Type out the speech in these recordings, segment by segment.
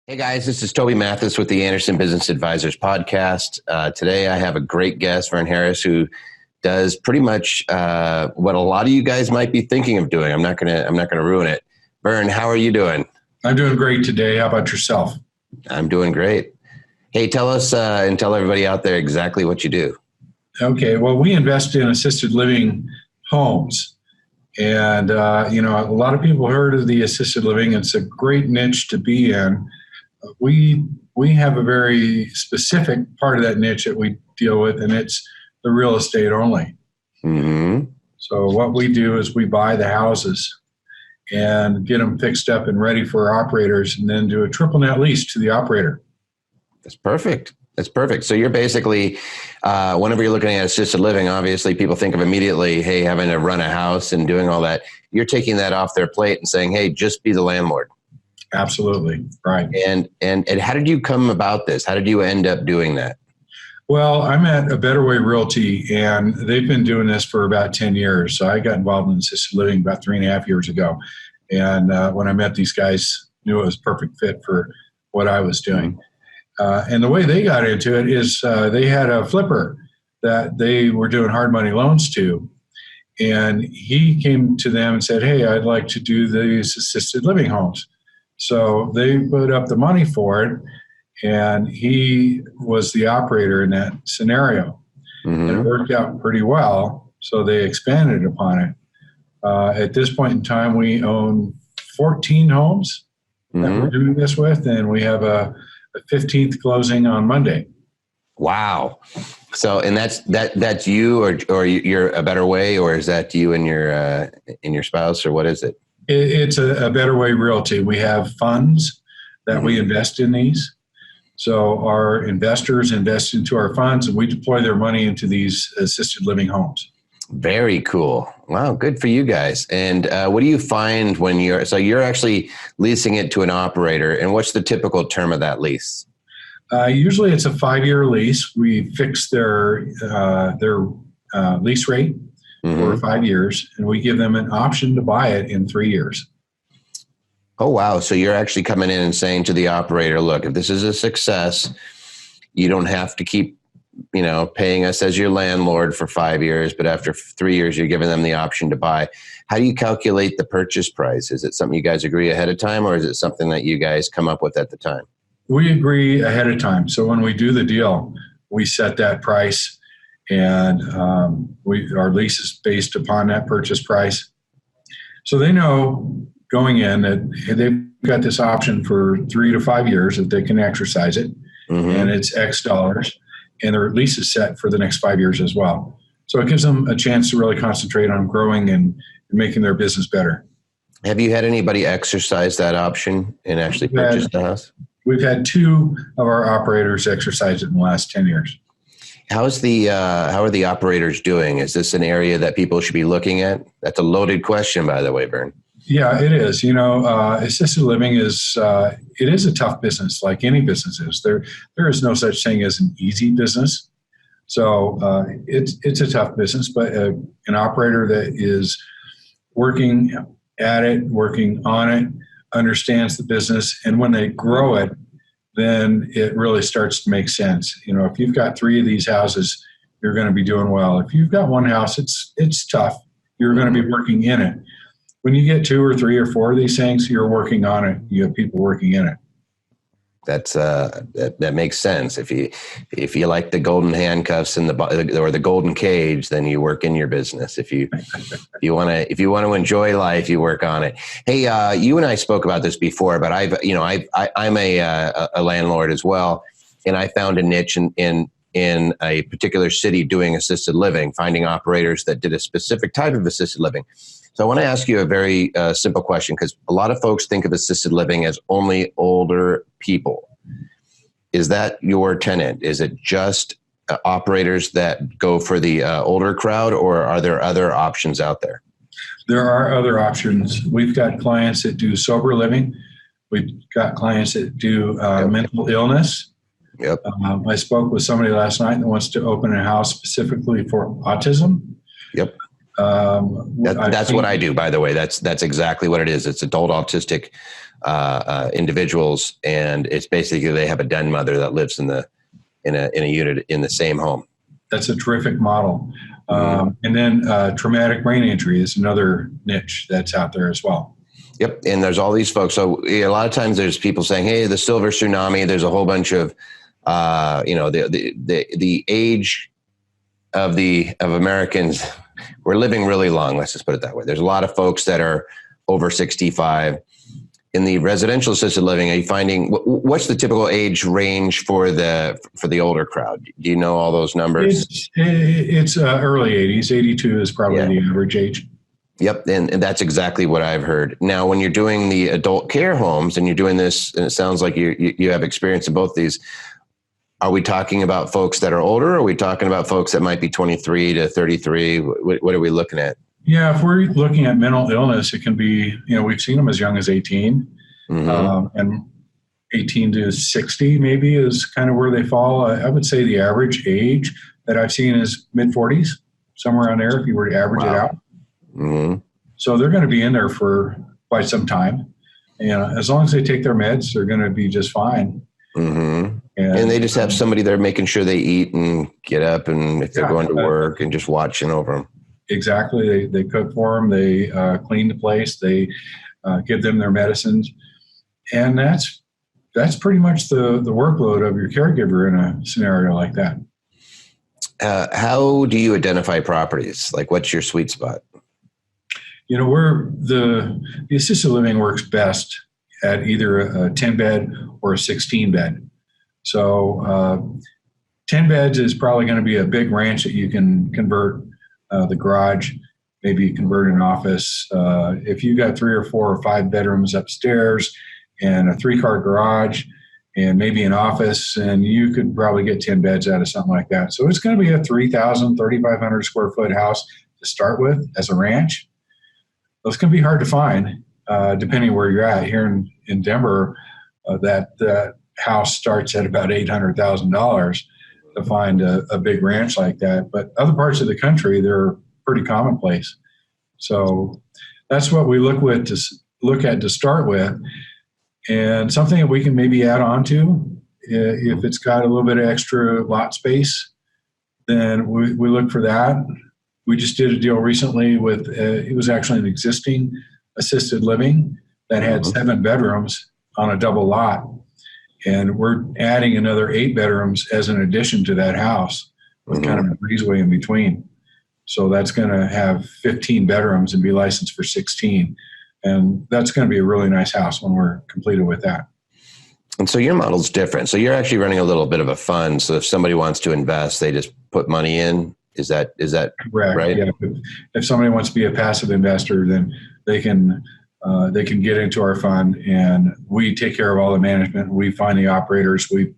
Hey guys, this is Toby Mathis with the Anderson Business Advisors podcast. Today I have a great guest, Vern, who does pretty much what a lot of you guys might be thinking of doing. I'm not gonna ruin it. Vern, how are you doing? I'm doing great today. How about yourself? I'm doing great. Hey, tell us and tell everybody out there exactly what you do. Okay. Well, we invest in assisted living homes. And, a lot of people heard of the assisted living. It's a great niche to be in. We have a very specific part of that niche that we deal with, and it's the real estate only. Mm-hmm. So what we do is we buy the houses and get them fixed up and ready for operators, and then do a triple net lease to the operator. That's perfect. So you're basically, whenever you're looking at assisted living, obviously people think of immediately, hey, having to run a house and doing all that. You're taking that off their plate and saying, hey, just be the landlord. Absolutely. Right. And how did you come about this? How did you end up doing that? Well, I'm at A Better Way Realty, and they've been doing this for about 10 years. So I got involved in assisted living about 3.5 years ago. And when I met these guys, knew it was a perfect fit for what I was doing. And the way they got into it is they had a flipper that they were doing hard money loans to. And he came to them and said, hey, I'd like to do these assisted living homes. So they put up the money for it, and he was the operator in that scenario. Mm-hmm. It worked out pretty well, so they expanded upon it. At this point in time, we own 14 homes that we're doing this with, and we have a 15th closing on Monday. Wow. So, and that's you, or you're A Better Way, or is that you and your spouse, or what is it? It's a Better Way Realty. We have funds that we invest in these. So our investors invest into our funds, and we deploy their money into these assisted living homes. Very cool. Wow, good for you guys. And what do you find when you're actually leasing it to an operator, and what's the typical term of that lease? Usually it's a 5-year lease. We fix their lease rate for 5 years, and we give them an option to buy it in 3 years. Oh, wow. So you're actually coming in and saying to the operator, look, if this is a success, you don't have to keep, paying us as your landlord for 5 years, but after 3 years, you're giving them the option to buy. How do you calculate the purchase price? Is it something you guys agree ahead of time, or is it something that you guys come up with at the time? We agree ahead of time. So when we do the deal, we set that price, and our lease is based upon that purchase price. So they know going in that they've got this option for 3 to 5 years that they can exercise it, and it's X dollars, and their lease is set for the next 5 years as well. So it gives them a chance to really concentrate on growing and making their business better. Have you had anybody exercise that option and actually purchase the house? We've had 2 of our operators exercise it in the last 10 years. How are the operators doing? Is this an area that people should be looking at? That's a loaded question, by the way, Vern. Yeah, it is. Assisted living is a tough business, like any business is. There is no such thing as an easy business. So it's a tough business, but an operator that is working at it, working on it, understands the business, and when they grow it, then it really starts to make sense. If you've got 3 of these houses, you're going to be doing well. If you've got 1 house, it's tough. You're going to be working in it. When you get 2 or 3 or 4 of these things, you're working on it. You have people working in it. That's that makes sense. If you like the golden handcuffs and or the golden cage, then you work in your business. If you want to enjoy life, you work on it. Hey, you and I spoke about this before, but I'm a landlord as well, and I found a niche in a particular city doing assisted living, finding operators that did a specific type of assisted living. So I want to ask you a very simple question, because a lot of folks think of assisted living as only older people. Is that your tenant? Is it just operators that go for the older crowd, or are there other options out there? There are other options. We've got clients that do sober living. We've got clients that do mental illness. Yep. I spoke with somebody last night that wants to open a house specifically for autism. Yep. That's what I do, by the way. That's exactly what it is. It's adult autistic individuals, and it's basically they have a den mother that lives in a unit in the same home. That's a terrific model. And then traumatic brain injury is another niche that's out there as well. Yep. And there's all these folks. So a lot of times there's people saying, hey, the silver tsunami, there's a whole bunch of, the age of Americans, we're living really long. Let's just put it that way. There's a lot of folks that are over 65. In the residential assisted living, are you finding, what's the typical age range for the older crowd? Do you know all those numbers? It's early 80s. 82 is probably the average age. Yep. And that's exactly what I've heard. Now, when you're doing the adult care homes and you're doing this, and it sounds like you have experience in both these, are we talking about folks that are older? Or are we talking about folks that might be 23 to 33? What are we looking at? Yeah, if we're looking at mental illness, it can be, we've seen them as young as 18, and 18 to 60 maybe is kind of where they fall. I would say the average age that I've seen is mid-40s, somewhere around there if you were to average it out. Mm-hmm. So they're going to be in there for quite some time. As long as they take their meds, they're going to be just fine. Mm-hmm. And they just have somebody there making sure they eat and get up, and if they're going to work, and just watching over them. Exactly. They cook for them. They clean the place. They give them their medicines. And that's pretty much the workload of your caregiver in a scenario like that. How do you identify properties? Like, what's your sweet spot? The assisted living works best at either a 10-bed or a 16-bed. So 10 beds is probably going to be a big ranch that you can convert. The garage, maybe convert an office. If you got 3 or 4 or 5 bedrooms upstairs and a 3-car garage and maybe an office, and you could probably get 10 beds out of something like that. So it's going to be a 3,000, 3,500 square foot house to start with as a ranch. It's going to be hard to find, depending where you're at. Here in Denver, that house starts at about $800,000. To find a big ranch like that. But other parts of the country, they're pretty commonplace. So that's what we look at to start with. And something that we can maybe add on to, if it's got a little bit of extra lot space, then we look for that. We just did a deal recently with, it was actually an existing assisted living that had 7 bedrooms on a double lot. And we're adding another 8 bedrooms as an addition to that house with kind of a breezeway in between. So that's going to have 15 bedrooms and be licensed for 16. And that's going to be a really nice house when we're completed with that. And so your model's different. So you're actually running a little bit of a fund. So if somebody wants to invest, they just put money in. Is that correct? Right? Yeah. If somebody wants to be a passive investor, then they can get into our fund, and we take care of all the management. We find the operators. We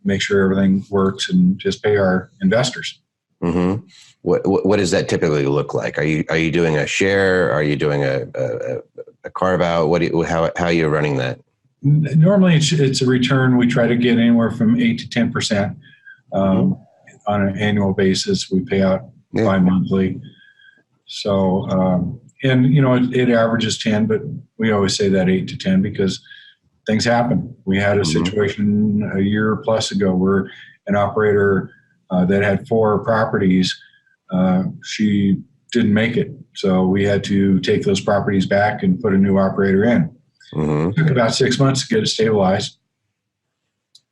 make sure everything works, and just pay our investors. Mm-hmm. What does that typically look like? Are you doing a share? Are you doing a carve out? How are you running that? Normally, it's a return. We try to get anywhere from 8 to 10% on an annual basis. We pay out bi-monthly. So. And, it averages 10, but we always say that 8 to 10 because things happen. We had a situation a year plus ago where an operator that had 4 properties, she didn't make it. So we had to take those properties back and put a new operator in. It took about 6 months to get it stabilized,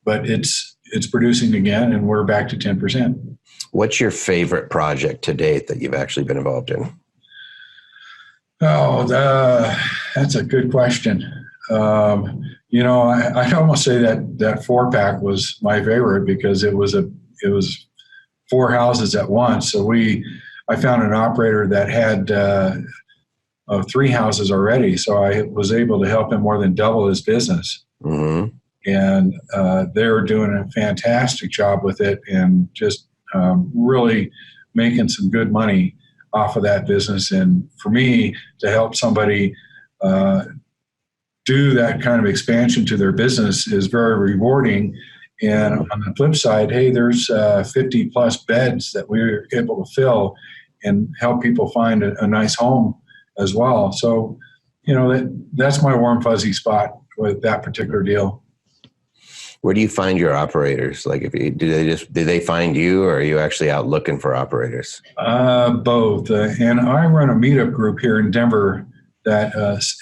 but it's producing again, and we're back to 10%. What's your favorite project to date that you've actually been involved in? Oh, that's a good question. I'd almost say that 4-pack was my favorite because it was 4 houses at once. So I found an operator that had 3 houses already. So I was able to help him more than double his business. Mm-hmm. And they were doing a fantastic job with it and just really making some good money off of that business. And for me to help somebody do that kind of expansion to their business is very rewarding. And on the flip side, hey, there's 50 plus beds that we were able to fill and help people find a nice home as well. So, that's my warm fuzzy spot with that particular deal. Where do you find your operators? Like, do they find you, or are you actually out looking for operators? Both. And I run a meetup group here in Denver that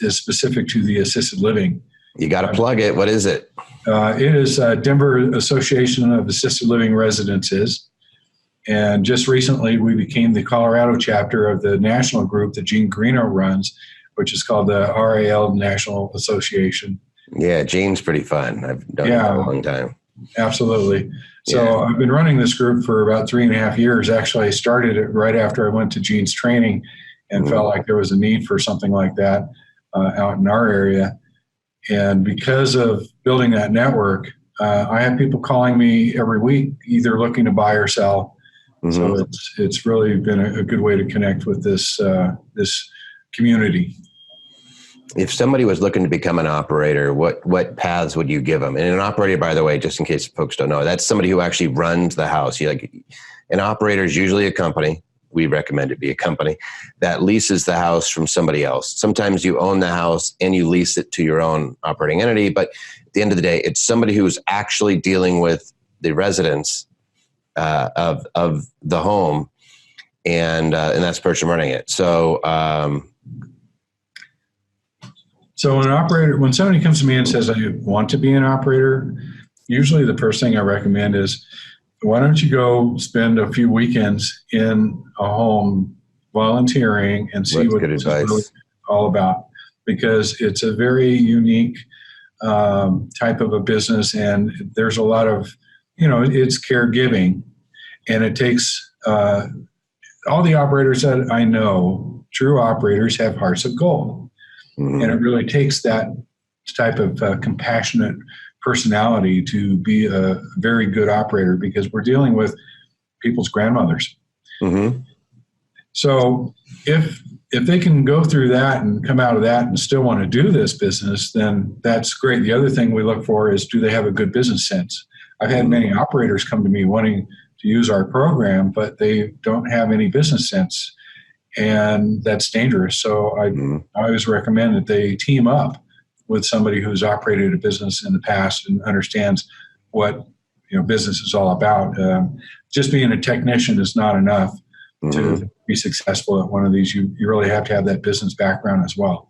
is specific to the assisted living. You got to plug it. What is it? It is Denver Association of Assisted Living Residences. And just recently, we became the Colorado chapter of the national group that Gene Carino runs, which is called the RAL National Association. Yeah, Gene's pretty fun. I've done it for a long time. Absolutely. So I've been running this group for about 3.5 years. Actually, I started it right after I went to Gene's training and felt like there was a need for something like that out in our area. And because of building that network, I have people calling me every week, either looking to buy or sell. So it's really been a good way to connect with this community. If somebody was looking to become an operator, what paths would you give them? And an operator, by the way, just in case folks don't know, that's somebody who actually runs the house. An operator is usually a company. We recommend it be a company that leases the house from somebody else. Sometimes you own the house and you lease it to your own operating entity. But at the end of the day, it's somebody who's actually dealing with the residents of the home, and that's the person running it. So when somebody comes to me and says, I want to be an operator, usually the first thing I recommend is, why don't you go spend a few weekends in a home volunteering and see what it's really all about? Because it's a very unique type of a business, and there's a lot of, it's caregiving, and it takes all the operators that I know, true operators, have hearts of gold. And it really takes that type of compassionate personality to be a very good operator, because we're dealing with people's grandmothers. So if they can go through that and come out of that and still want to do this business, then that's great. The other thing we look for is, do they have a good business sense? I've had many operators come to me wanting to use our program, but they don't have any business sense. And that's dangerous. So I always recommend that they team up with somebody who's operated a business in the past and understands what business is all about. Just being a technician is not enough to be successful at one of these. You really have to have that business background as well.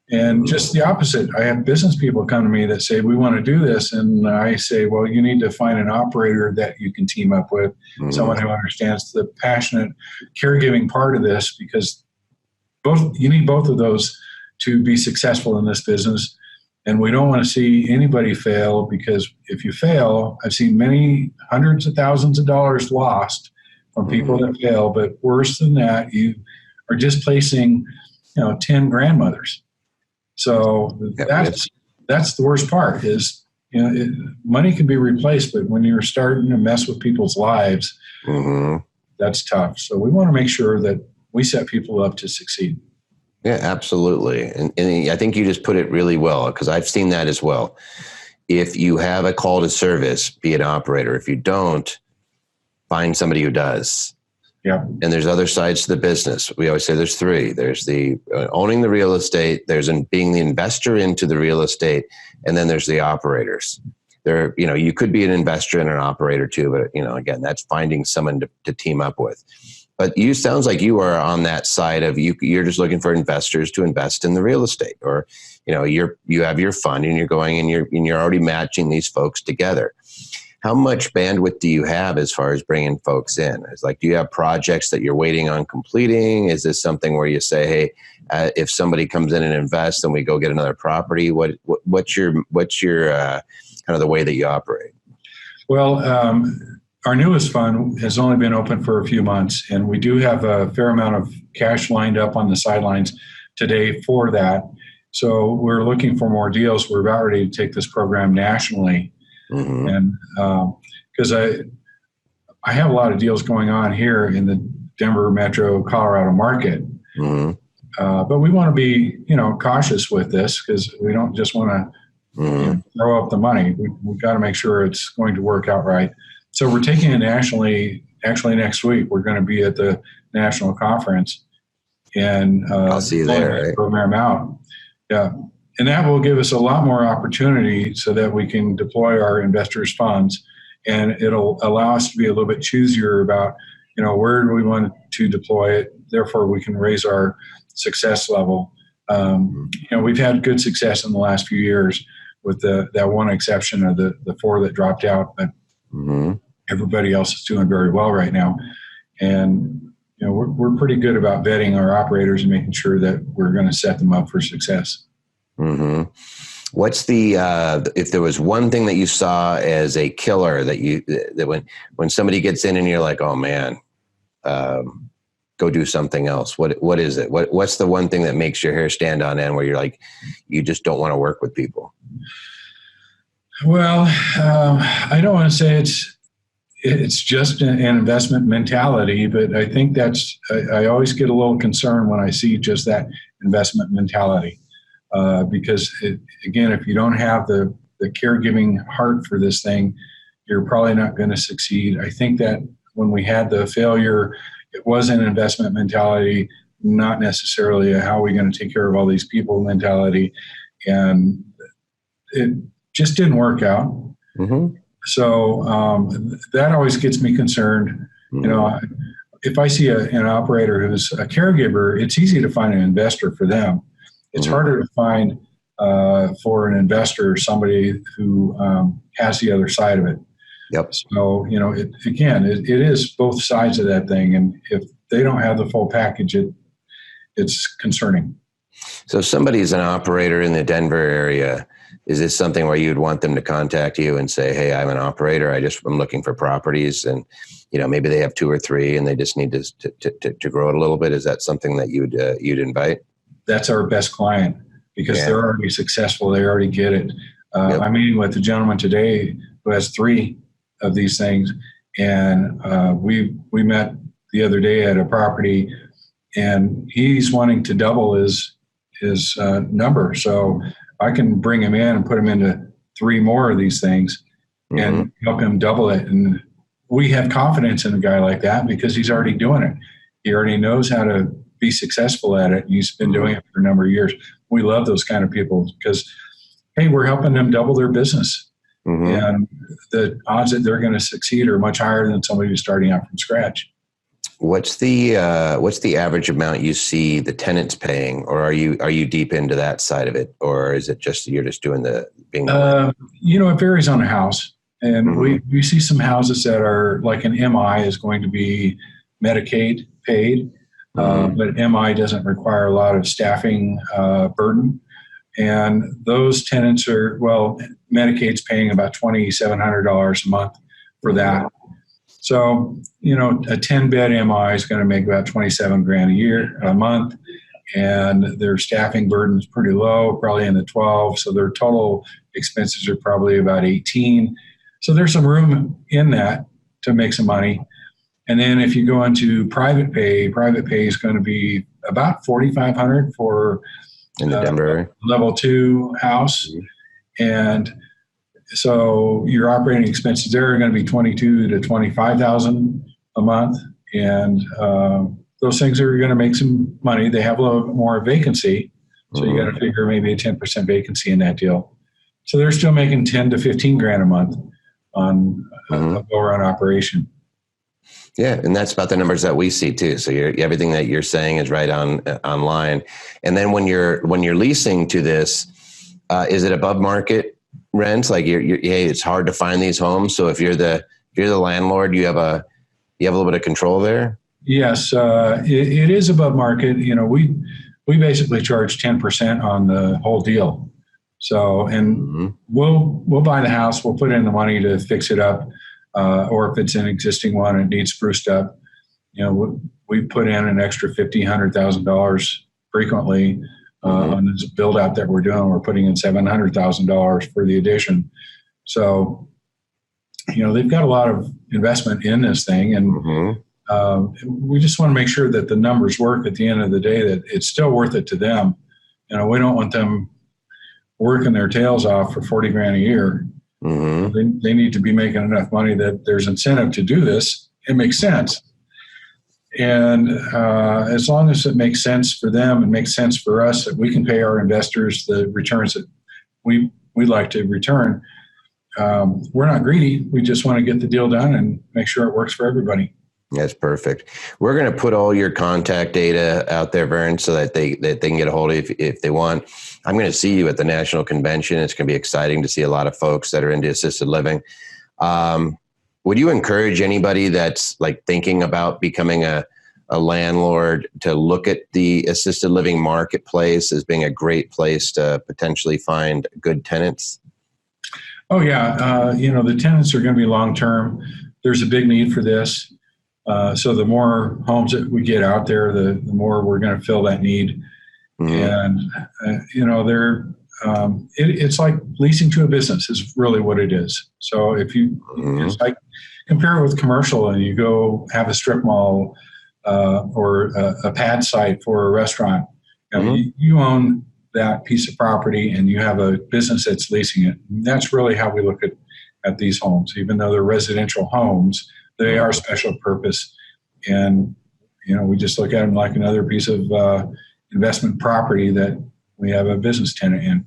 And just the opposite. I have business people come to me that say, we want to do this. And I say, well, you need to find an operator that you can team up with, someone who understands the passionate caregiving part of this, because you need both of those to be successful in this business. And we don't want to see anybody fail, because if you fail, I've seen many hundreds of thousands of dollars lost from people that fail. But worse than that, you are displacing 10 grandmothers. So that's the worst part is, money can be replaced, but when you're starting to mess with people's lives, that's tough. So we want to make sure that we set people up to succeed. Yeah, absolutely. And I think you just put it really well, because I've seen that as well. If you have a call to service, be an operator. If you don't, find somebody who does. Yeah. And there's other sides to the business. We always say there's three. There's the owning the real estate, there's being the investor into the real estate, and then there's the operators. You could be an investor and an operator too, but again, that's finding someone to team up with. But sounds like you are on that side of you're just looking for investors to invest in the real estate, or you have your fund and you're going and you're already matching these folks together. How much bandwidth do you have as far as bringing folks in? It's like, do you have projects that you're waiting on completing? Is this something where you say, hey, if somebody comes in and invests, then we go get another property? What's your kind of the way that you operate? Well, our newest fund has only been open for a few months, and we do have a fair amount of cash lined up on the sidelines today for that. So we're looking for more deals. We're about ready to take this program nationally. And because I have a lot of deals going on here in the Denver metro Colorado market, but we want to be cautious with this, because we don't just want to throw up the money. We've got to make sure it's going to work out right. So we're taking it nationally. Actually, next week we're going to be at the national conference, and I'll see you there. Right? Program out. Yeah, and that will give us a lot more opportunity so that we can deploy our investors' funds, and it'll allow us to be a little bit choosier about, where do we want to deploy it. Therefore, we can raise our success level. We've had good success in the last few years, with that one exception of the four that dropped out, but everybody else is doing very well right now. And we're pretty good about vetting our operators and making sure that we're going to set them up for success. Mm-hmm. What's the if there was one thing that you saw as a killer that when somebody gets in and you're like, oh man, go do something else. What is it? What's the one thing that makes your hair stand on end where you're like, you just don't want to work with people? Well, I don't want to say it's just an investment mentality, but I think I always get a little concerned when I see just that investment mentality, because again, if you don't have the caregiving heart for this thing, you're probably not going to succeed. I think that when we had the failure, it was an investment mentality, not necessarily a how are we going to take care of all these people mentality, and it just didn't work out. Mm-hmm. So that always gets me concerned. Mm-hmm. If I see an operator who's a caregiver, it's easy to find an investor for them. It's harder to find for an investor somebody who has the other side of it. Yep. So, it is both sides of that thing. And if they don't have the full package, it's concerning. So if somebody's an operator in the Denver area, is this something where you'd want them to contact you and say, hey, I'm an operator. I'm looking for properties, and, maybe they have 2 or 3 and they just need to grow it a little bit. Is that something that you'd invite? That's our best client, because they're already successful. They already get it. I'm meeting with a gentleman today who has 3 of these things. And we met the other day at a property, and he's wanting to double his number. So I can bring him in and put him into 3 more of these things and help him double it. And we have confidence in a guy like that because he's already doing it. He already knows how to be successful at it. And he's been doing it for a number of years. We love those kind of people because, hey, we're helping them double their business. Mm-hmm. And the odds that they're going to succeed are much higher than somebody who's starting out from scratch. What's the average amount you see the tenants paying, or are you deep into that side of it, or is it just you're just doing it varies on a house, and we see some houses that are like an MI is going to be Medicaid paid, but MI doesn't require a lot of staffing burden, and those tenants are Medicaid's paying about $2,700 a month for that. So, a 10-bed MI is going to make about $27,000 a month, and their staffing burden is pretty low, probably in the 12. So their total expenses are probably about 18. So there's some room in that to make some money. And then if you go into private pay is going to be about $4,500 for in the Denver level 2 house, and so your operating expenses there are going to be $22,000 to $25,000 a month, and those things are going to make some money. They have a little bit more vacancy, so you got to figure maybe a 10% vacancy in that deal. So they're still making $10,000 to $15,000 a month on a well-run operation. Yeah, and that's about the numbers that we see too. So everything that you're saying is right online. And then when you're leasing to this, is it above market rents? Like it's hard to find these homes. So if you're the landlord, you have a little bit of control there. Yes, it is above market. We basically charge 10% on the whole deal. So, and we'll buy the house, we'll put in the money to fix it up, or if it's an existing one and it needs spruced up, we put in an extra $50,000, $100,000 frequently. On this build out that we're doing, we're putting in $700,000 for the addition. So, they've got a lot of investment in this thing, and we just want to make sure that the numbers work at the end of the day, that it's still worth it to them. We don't want them working their tails off for $40,000 a year They need to be making enough money that there's incentive to do this. It makes sense. And as long as it makes sense for them and makes sense for us, that we can pay our investors the returns that we like to return, we're not greedy. We just want to get the deal done and make sure it works for everybody. That's perfect. We're going to put all your contact data out there, Vern, so that they can get a hold of you if they want. I'm going to see you at the national convention. It's going to be exciting to see a lot of folks that are into assisted living. Would you encourage anybody that's like thinking about becoming a landlord to look at the assisted living marketplace as being a great place to potentially find good tenants? Oh yeah. The tenants are going to be long-term. There's a big need for this. So the more homes that we get out there, the more we're going to fill that need. And, it's like leasing to a business is really what it is. So if you, it's like compare it with commercial and you go have a strip mall or a pad site for a restaurant, you own that piece of property and you have a business that's leasing it. And that's really how we look at these homes. Even though they're residential homes, they are special purpose. And, we just look at them like another piece of investment property that we have a business tenant in.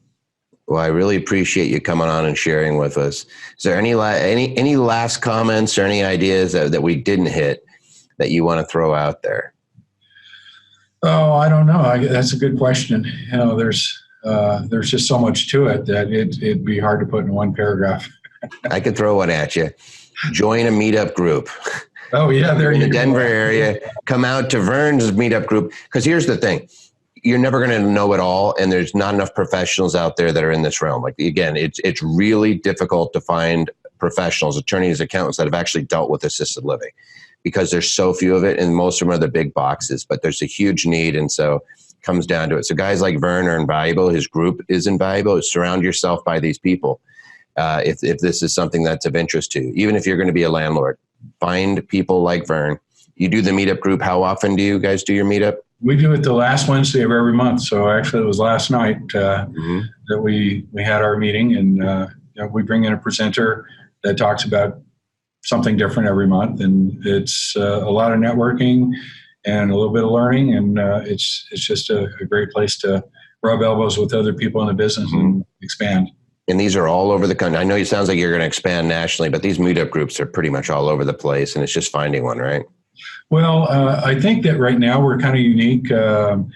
Well, I really appreciate you coming on and sharing with us. Is there any last comments or any ideas that we didn't hit that you want to throw out there? Oh, I don't know. That's a good question. There's just so much to it that it'd be hard to put in one paragraph. I could throw one at you. Join a meetup group. Oh yeah, there in you the Denver area. Come out to Vern's meetup group. Because here's the thing. You're never going to know it all, and there's not enough professionals out there that are in this realm. Like, again, it's really difficult to find professionals, attorneys, accountants that have actually dealt with assisted living because there's so few of it, and most of them are the big boxes, but there's a huge need, and so it comes down to it. So guys like Vern are invaluable. His group is invaluable. Surround yourself by these people if this is something that's of interest to you. Even if you're going to be a landlord, find people like Vern. You do the meetup group. How often do you guys do your meetup? We do it the last Wednesday of every month. So actually it was last night that we had our meeting, and we bring in a presenter that talks about something different every month. And it's a lot of networking and a little bit of learning. And it's just a great place to rub elbows with other people in the business and expand. And these are all over the country. I know it sounds like you're going to expand nationally, but these meetup groups are pretty much all over the place, and it's just finding one, right? Well, I think that right now we're kind of unique. From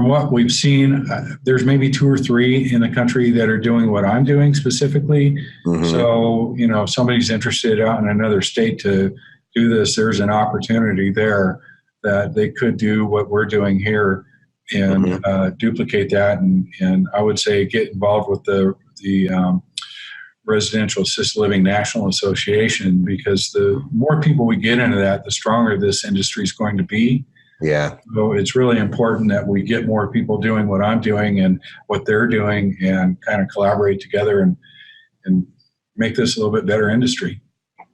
what we've seen, there's maybe 2 or 3 in the country that are doing what I'm doing specifically. So, if somebody's interested out in another state to do this, there's an opportunity there that they could do what we're doing here and duplicate that. And I would say get involved with the Residential Assisted Living National Association, because the more people we get into that, the stronger this industry is going to be. Yeah. So it's really important that we get more people doing what I'm doing and what they're doing and kind of collaborate together and make this a little bit better industry.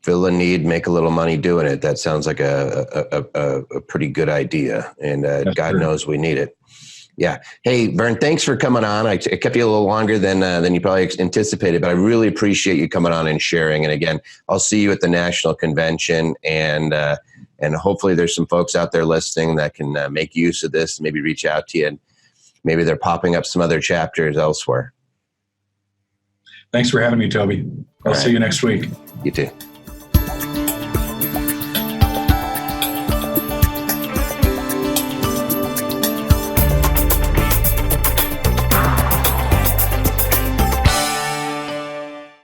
Fill a need, make a little money doing it. That sounds like a pretty good idea. And God knows we need it. Yeah. Hey, Vern, thanks for coming on. I kept you a little longer than you probably anticipated, but I really appreciate you coming on and sharing. And again, I'll see you at the national convention, and hopefully there's some folks out there listening that can make use of this, maybe reach out to you, and maybe they're popping up some other chapters elsewhere. Thanks for having me, Toby. I'll see you next week. You too.